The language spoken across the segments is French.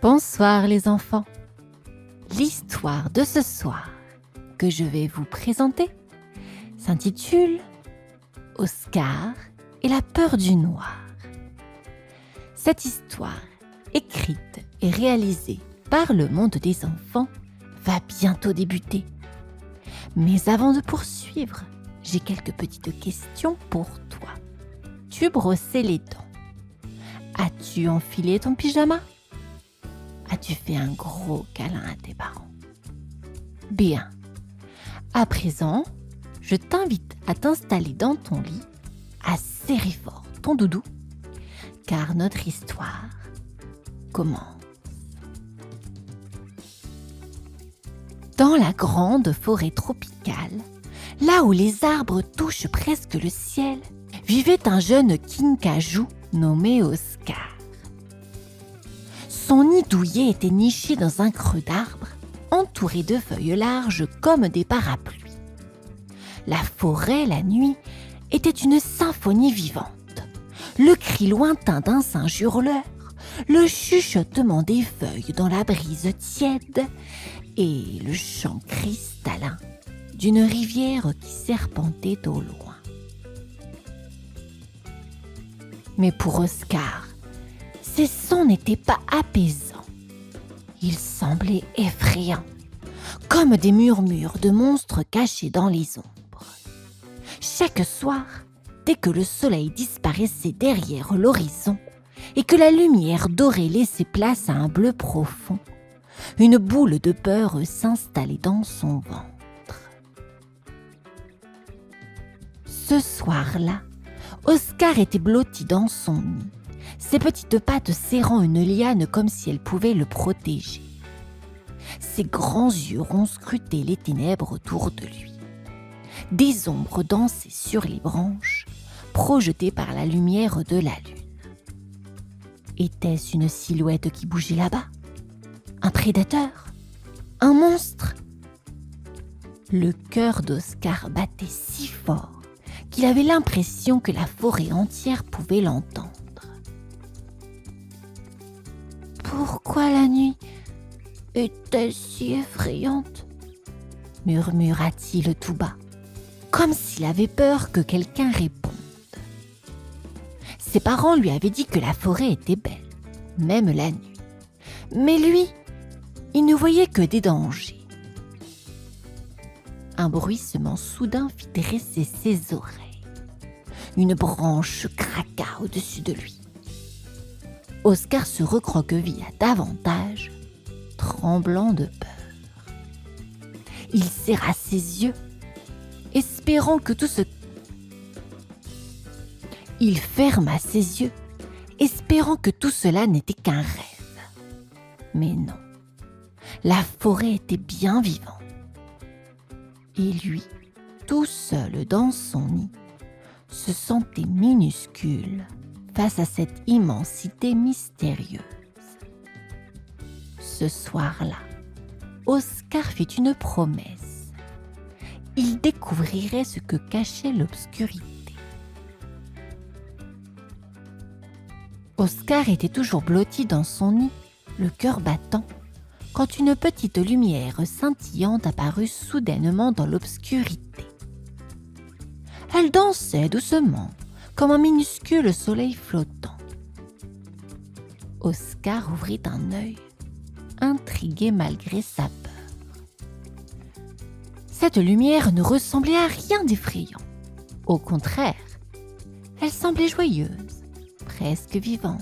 Bonsoir les enfants. L'histoire de ce soir que je vais vous présenter s'intitule Oscar et la peur du noir. Cette histoire, écrite et réalisée par le monde des enfants, va bientôt débuter. Mais avant de poursuivre, j'ai quelques petites questions pour toi. Tu brossé les dents? As-tu enfilé ton pyjama? As-tu fait un gros câlin à tes parents? Bien. À présent, je t'invite à t'installer dans ton lit, à serrer fort ton doudou, car notre histoire commence. Dans la grande forêt tropicale, là où les arbres touchent presque le ciel, vivait un jeune kinkajou nommé Oscar. Son nid douillet était niché dans un creux d'arbre, entouré de feuilles larges comme des parapluies. La forêt, la nuit, était une symphonie vivante. Le cri lointain d'un singe hurleur, le chuchotement des feuilles dans la brise tiède et le chant cristallin d'une rivière qui serpentait au loin. Mais pour Oscar, ces sons n'étaient pas apaisants. Ils semblaient effrayants, comme des murmures de monstres cachés dans les ombres. Chaque soir, dès que le soleil disparaissait derrière l'horizon et que la lumière dorée laissait place à un bleu profond, une boule de peur s'installait dans son ventre. Ce soir-là, Oscar était blotti dans son nid, ses petites pattes serrant une liane comme si elle pouvait le protéger. Ses grands yeux ronds scrutaient les ténèbres autour de lui. Des ombres dansaient sur les branches, projetées par la lumière de la lune. Était-ce une silhouette qui bougeait là-bas? Un prédateur? Un monstre? Le cœur d'Oscar battait si fort qu'il avait l'impression que la forêt entière pouvait l'entendre. Pourquoi la nuit est-elle si effrayante? Murmura-t-il tout bas, comme s'il avait peur que quelqu'un réponde. Ses parents lui avaient dit que la forêt était belle, même la nuit. Mais lui, il ne voyait que des dangers. Un bruissement soudain fit dresser ses oreilles. Une branche craqua au-dessus de lui. Oscar se recroquevilla davantage, tremblant de peur. Il serra ses yeux, espérant que tout ce... Il ferma ses yeux, espérant que tout cela n'était qu'un rêve. Mais non, la forêt était bien vivante. Et lui, tout seul dans son nid, se sentait minuscule face à cette immensité mystérieuse. Ce soir-là, Oscar fit une promesse. Il découvrirait ce que cachait l'obscurité. Oscar était toujours blotti dans son nid, le cœur battant, quand une petite lumière scintillante apparut soudainement dans l'obscurité. Elle dansait doucement, comme un minuscule soleil flottant. Oscar ouvrit un œil, intrigué malgré sa peur. Cette lumière ne ressemblait à rien d'effrayant. Au contraire, elle semblait joyeuse, presque vivante.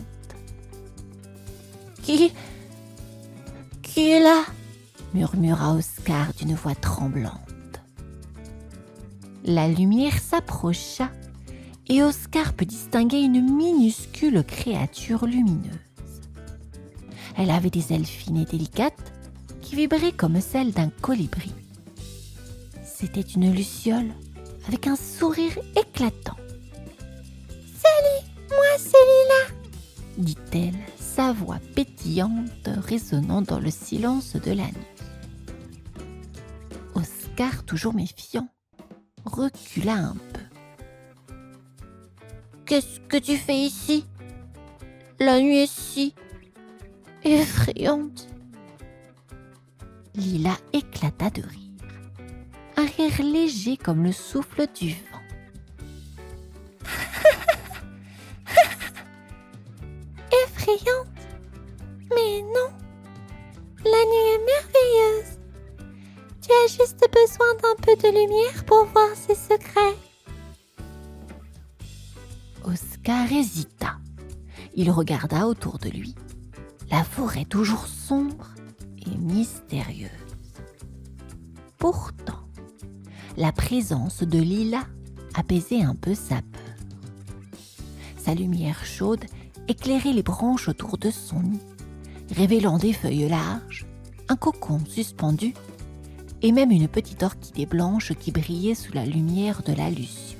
Qui est là? Murmura Oscar d'une voix tremblante. La lumière s'approcha et Oscar put distinguer une minuscule créature lumineuse. Elle avait des ailes fines et délicates qui vibraient comme celles d'un colibri. C'était une luciole avec un sourire éclatant. « Salut, moi c'est Lila !» dit-elle, sa voix pétillante résonnant dans le silence de la nuit. Oscar, toujours méfiant, recula un peu. « Qu'est-ce que tu fais ici? La nuit est si effrayante. Lila éclata de rire. Un rire léger comme le souffle du vent. Effrayante? Mais non, la nuit est merveilleuse. Tu as juste besoin d'un peu de lumière pour voir ses secrets. Oscar hésita. Il regarda autour de lui. La forêt toujours sombre et mystérieuse. Pourtant, la présence de Lila apaisait un peu sa peur. Sa lumière chaude éclairait les branches autour de son nid, révélant des feuilles larges, un cocon suspendu et même une petite orchidée blanche qui brillait sous la lumière de la luciole.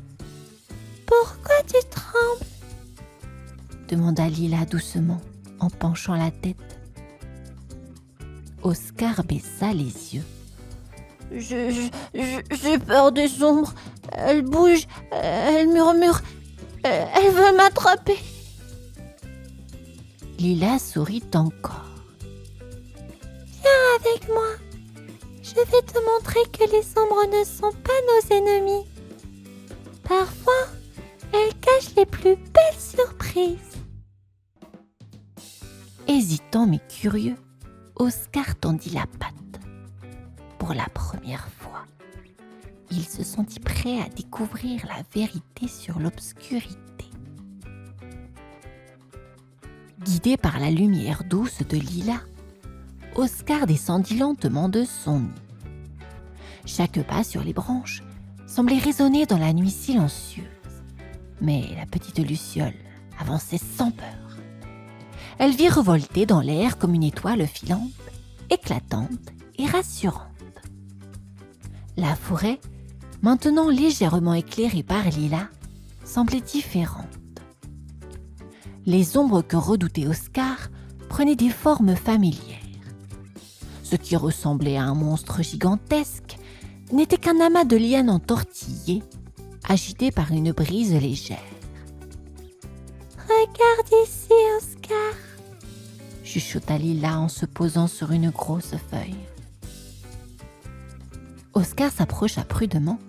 « Pourquoi tu trembles ?» demanda Lila doucement en penchant la tête. Oscar baissa les yeux. « J'ai peur des ombres. Elle bouge, elle murmure, elle veut m'attraper. » Lila sourit encore. « Viens avec moi. Je vais te montrer que les ombres ne sont pas nos ennemis. Parfois, elles cachent les plus belles surprises. » Hésitant mais curieux, Oscar tendit la patte. Pour la première fois, il se sentit prêt à découvrir la vérité sur l'obscurité. Guidé par la lumière douce de Lila, Oscar descendit lentement de son nid. Chaque pas sur les branches semblait résonner dans la nuit silencieuse. Mais la petite luciole avançait sans peur. Elle virevoltait dans l'air comme une étoile filante, éclatante et rassurante. La forêt, maintenant légèrement éclairée par Lila, semblait différente. Les ombres que redoutait Oscar prenaient des formes familières. Ce qui ressemblait à un monstre gigantesque n'était qu'un amas de lianes entortillées, agité par une brise légère. « Regarde ici, Oscar !» chuchota Lila en se posant sur une grosse feuille. Oscar s'approcha prudemment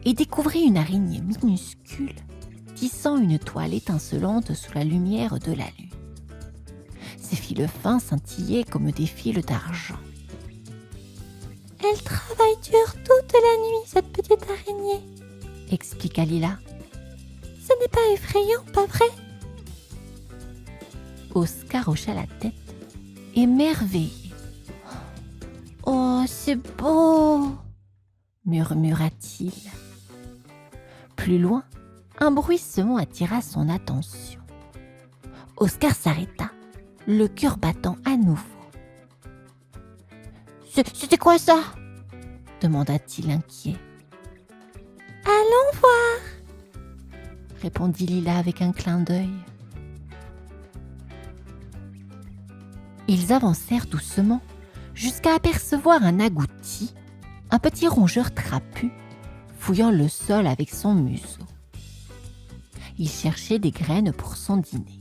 et découvrit une araignée minuscule tissant une toile étincelante sous la lumière de la lune. Ses fils fins scintillaient comme des fils d'argent. « Elle travaille dur toute la nuit, cette petite araignée, » expliqua Lila. « Ce n'est pas effrayant, pas vrai ?» Oscar hocha la tête, émerveillé. « Oh, c'est beau !» murmura-t-il. Plus loin, un bruissement attira son attention. Oscar s'arrêta, le cœur battant à nouveau. « C'était quoi ça ?» demanda-t-il inquiet. « Allons voir !» répondit Lila avec un clin d'œil. Ils avancèrent doucement jusqu'à apercevoir un agouti, un petit rongeur trapu, fouillant le sol avec son museau. Il cherchait des graines pour son dîner.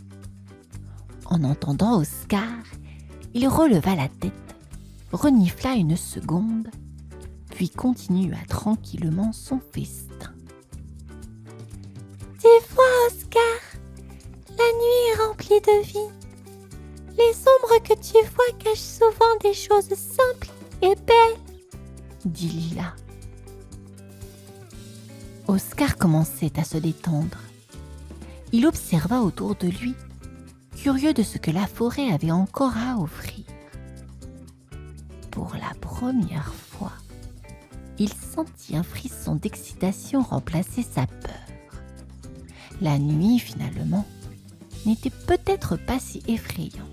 En entendant Oscar, il releva la tête, renifla une seconde, puis continua tranquillement son festin. « Tu vois, Oscar, la nuit est remplie de vie. Les ombres que tu vois cachent souvent des choses simples et belles, » dit Lila. Oscar commençait à se détendre. Il observa autour de lui, curieux de ce que la forêt avait encore à offrir. Pour la première fois, il sentit un frisson d'excitation remplacer sa peur. La nuit, finalement, n'était peut-être pas si effrayante.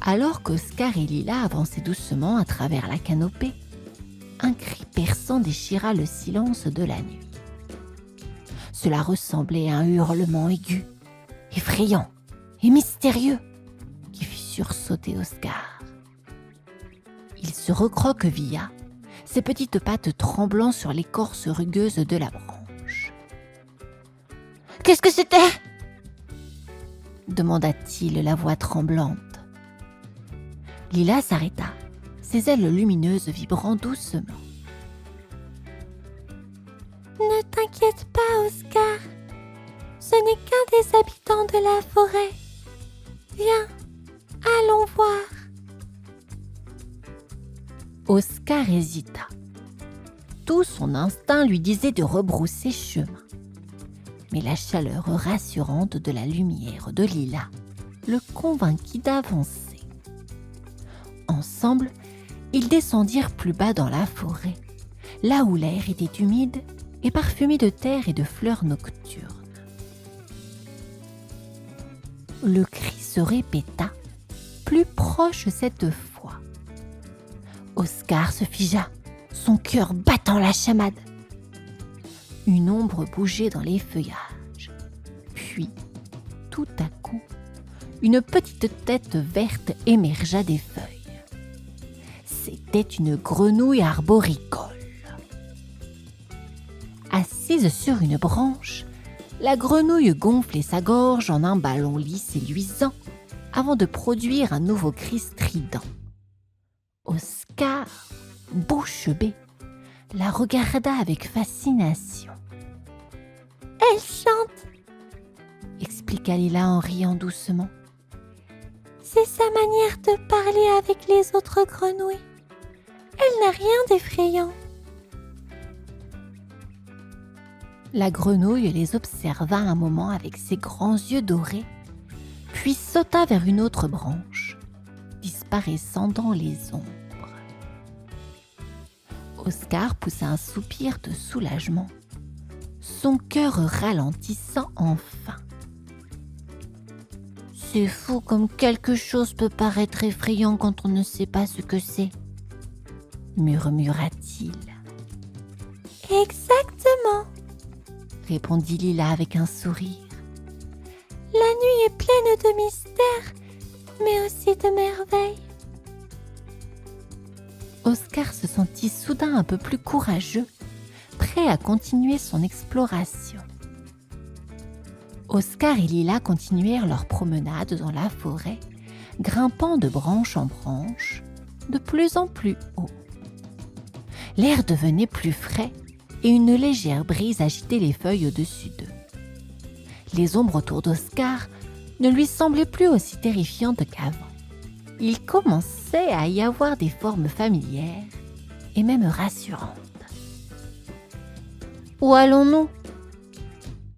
Alors qu'Oscar et Lila avançaient doucement à travers la canopée, un cri perçant déchira le silence de la nuit. Cela ressemblait à un hurlement aigu, effrayant et mystérieux qui fit sursauter Oscar. Il se recroquevilla, ses petites pattes tremblant sur l'écorce rugueuse de la branche. Qu'est-ce que c'était ? demanda-t-il, la voix tremblante. Lila s'arrêta, ses ailes lumineuses vibrant doucement. Ne t'inquiète pas, Oscar. Ce n'est qu'un des habitants de la forêt. Viens, allons voir. Oscar hésita. Tout son instinct lui disait de rebrousser chemin. Mais la chaleur rassurante de la lumière de Lila le convainquit d'avancer. Ensemble, ils descendirent plus bas dans la forêt, là où l'air était humide et parfumé de terre et de fleurs nocturnes. Le cri se répéta, plus proche cette fois. Oscar se figea, son cœur battant la chamade. Une ombre bougeait dans les feuillages. Puis, tout à coup, une petite tête verte émergea des feuilles. C'était une grenouille arboricole. Assise sur une branche, la grenouille gonflait sa gorge en un ballon lisse et luisant avant de produire un nouveau cri strident. Oscar, bouche bée, la regarda avec fascination. « Elle chante !» expliqua Lila en riant doucement. « C'est sa manière de parler avec les autres grenouilles. Elle n'a rien d'effrayant. » La grenouille les observa un moment avec ses grands yeux dorés, puis sauta vers une autre branche, disparaissant dans les ombres. Oscar poussa un soupir de soulagement, son cœur ralentissant enfin. C'est fou comme quelque chose peut paraître effrayant quand on ne sait pas ce que c'est, murmura-t-il. Exactement, répondit Lila avec un sourire. La nuit est pleine de mystères, mais aussi de merveilles. Oscar se sentit soudain un peu plus courageux, prêt à continuer son exploration. Oscar et Lila continuèrent leur promenade dans la forêt, grimpant de branche en branche, de plus en plus haut. L'air devenait plus frais et une légère brise agitait les feuilles au-dessus d'eux. Les ombres autour d'Oscar ne lui semblaient plus aussi terrifiantes qu'avant. Il commençait à y avoir des formes familières et même rassurantes. « Où allons-nous »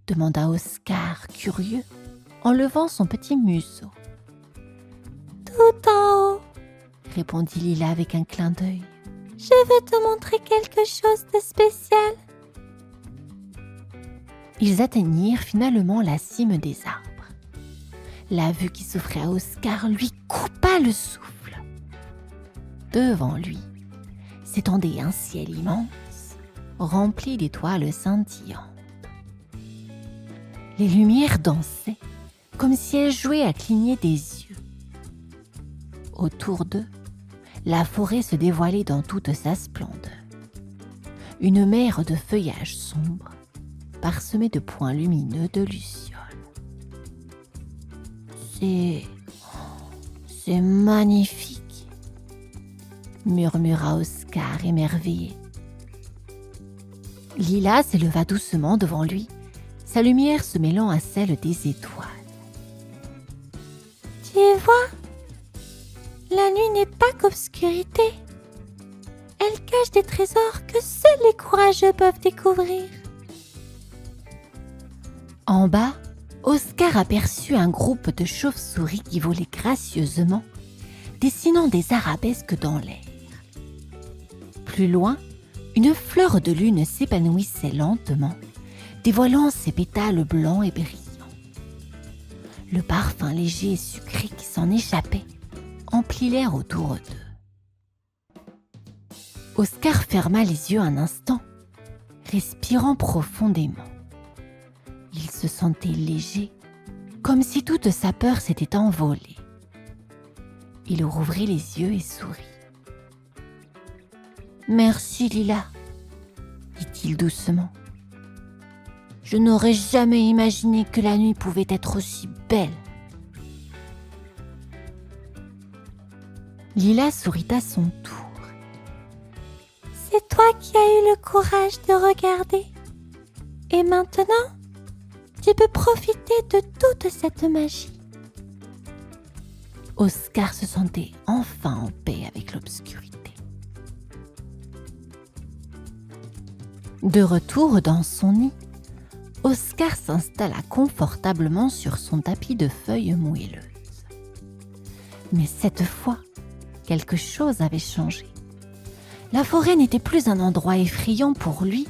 demanda Oscar, curieux, en levant son petit museau. « Tout en haut » répondit Lila avec un clin d'œil. « Je veux te montrer quelque chose de spécial. » Ils atteignirent finalement la cime des arbres. La vue qui s'offrait à Oscar lui coupa le souffle. Devant lui s'étendait un ciel immense, rempli d'étoiles scintillantes. Les lumières dansaient comme si elles jouaient à cligner des yeux. Autour d'eux, la forêt se dévoilait dans toute sa splendeur. Une mer de feuillage sombre, parsemée de points lumineux de lucioles. C'est magnifique, murmura Oscar émerveillé. Lila s'éleva doucement devant lui, sa lumière se mêlant à celle des étoiles. Tu vois, la nuit n'est pas qu'obscurité. Elle cache des trésors que seuls les courageux peuvent découvrir. En bas, Oscar aperçut un groupe de chauves-souris qui volaient gracieusement, dessinant des arabesques dans l'air. Plus loin, une fleur de lune s'épanouissait lentement, dévoilant ses pétales blancs et brillants. Le parfum léger et sucré qui s'en échappait emplit l'air autour d'eux. Oscar ferma les yeux un instant, respirant profondément. Il se sentait léger, comme si toute sa peur s'était envolée. Il rouvrit les yeux et sourit. « Merci, Lila, dit-il doucement. Je n'aurais jamais imaginé que la nuit pouvait être aussi belle. » Lila sourit à son tour. « C'est toi qui as eu le courage de regarder. Et maintenant, tu peux profiter de toute cette magie. » Oscar se sentait enfin en paix avec l'obscurité. De retour dans son nid, Oscar s'installa confortablement sur son tapis de feuilles moelleuses. Mais cette fois, quelque chose avait changé. La forêt n'était plus un endroit effrayant pour lui,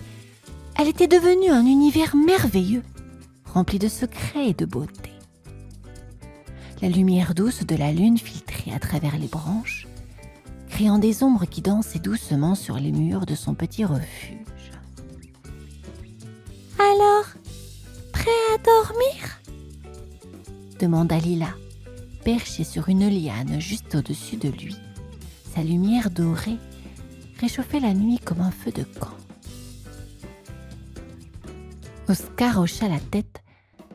elle était devenue un univers merveilleux, rempli de secrets et de beauté. La lumière douce de la lune filtrait à travers les branches, créant des ombres qui dansaient doucement sur les murs de son petit refuge. « Alors, prêt à dormir ?» demanda Lila, perchée sur une liane juste au-dessus de lui. Sa lumière dorée réchauffait la nuit comme un feu de camp. Oscar hocha la tête,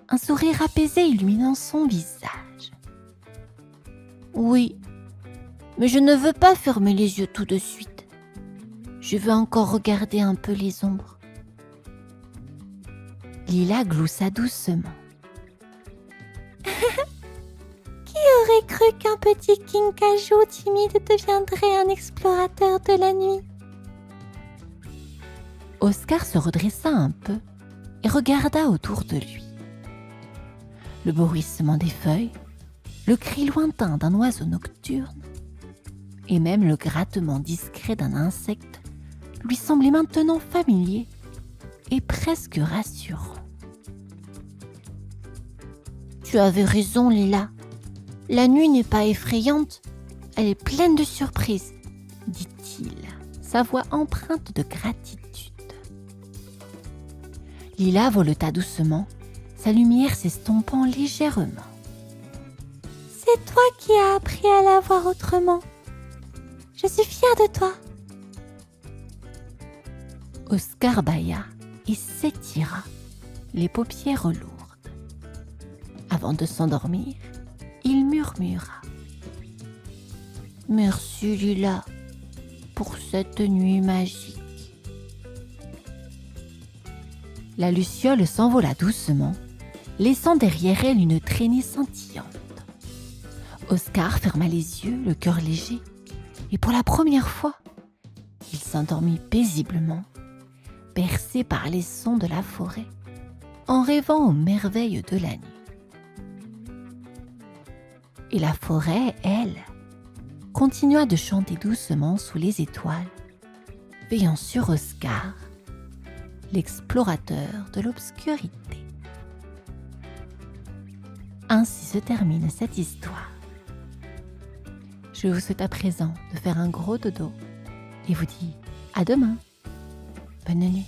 un sourire apaisé illuminant son visage. « Oui, mais je ne veux pas fermer les yeux tout de suite. Je veux encore regarder un peu les ombres. » Lila gloussa doucement. « Qui aurait cru qu'un petit kinkajou timide deviendrait un explorateur de la nuit ?» Oscar se redressa un peu et regarda autour de lui. Le bruissement des feuilles, le cri lointain d'un oiseau nocturne et même le grattement discret d'un insecte lui semblaient maintenant familiers et presque rassurants. « Tu avais raison, Lila. La nuit n'est pas effrayante, elle est pleine de surprises, » dit-il, sa voix empreinte de gratitude. Lila voleta doucement, sa lumière s'estompant légèrement. « C'est toi qui as appris à la voir autrement. Je suis fière de toi. » Oscar bâilla et s'étira, les paupières lourdes. Avant de s'endormir, il murmura. « Merci Lila pour cette nuit magique. » La luciole s'envola doucement, laissant derrière elle une traînée scintillante. Oscar ferma les yeux, le cœur léger, et pour la première fois, il s'endormit paisiblement, bercé par les sons de la forêt, en rêvant aux merveilles de la nuit. Et la forêt, elle, continua de chanter doucement sous les étoiles, veillant sur Oscar, l'explorateur de l'obscurité. Ainsi se termine cette histoire. Je vous souhaite à présent de faire un gros dodo et vous dis à demain. Bonne nuit.